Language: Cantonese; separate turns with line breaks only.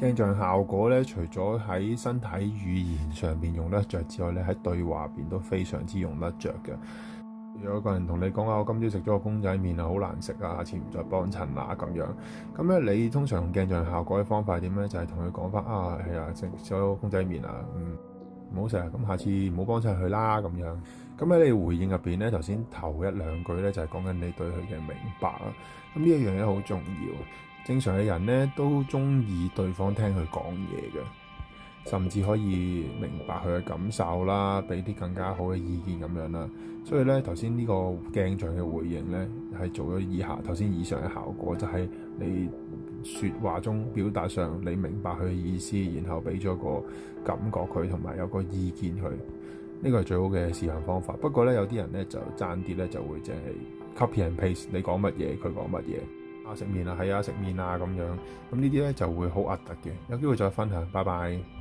鏡像效果咧，除咗喺身體語言上邊用得着之外咧，喺對話入邊都非常之用得着嘅。有個人同你講我今朝食咗個公仔麵啊，好難食啊，下次唔再幫襯啦咁樣。咁咧，你通常用鏡像效果嘅方法係點咧？就係同佢講翻啊，係啊，食咗公仔麵啊，唔好食啊，咁下次唔好幫襯佢啦咁樣。咁喺你回應入邊咧，頭先頭一兩句咧就係講緊你對佢嘅明白啊。咁呢一樣嘢好重要。正常嘅人咧都中意對方聽佢講嘢嘅，甚至可以明白佢嘅感受啦，俾啲更加好嘅意見咁樣啦。所以咧，頭先呢個鏡像嘅回應咧係做咗頭先以上嘅效果，就係你説話中表達上你明白佢嘅意思，然後俾咗個感覺佢，同埋有個意見佢。呢個係最好嘅示範方法。不過咧，有啲人咧就爭啲咧就會淨係 copy and paste，你講乜嘢佢講乜嘢。食麵啊，係啊，食麵啊咁樣，咁呢啲咧就會好核突嘅。有機會再分享，拜拜。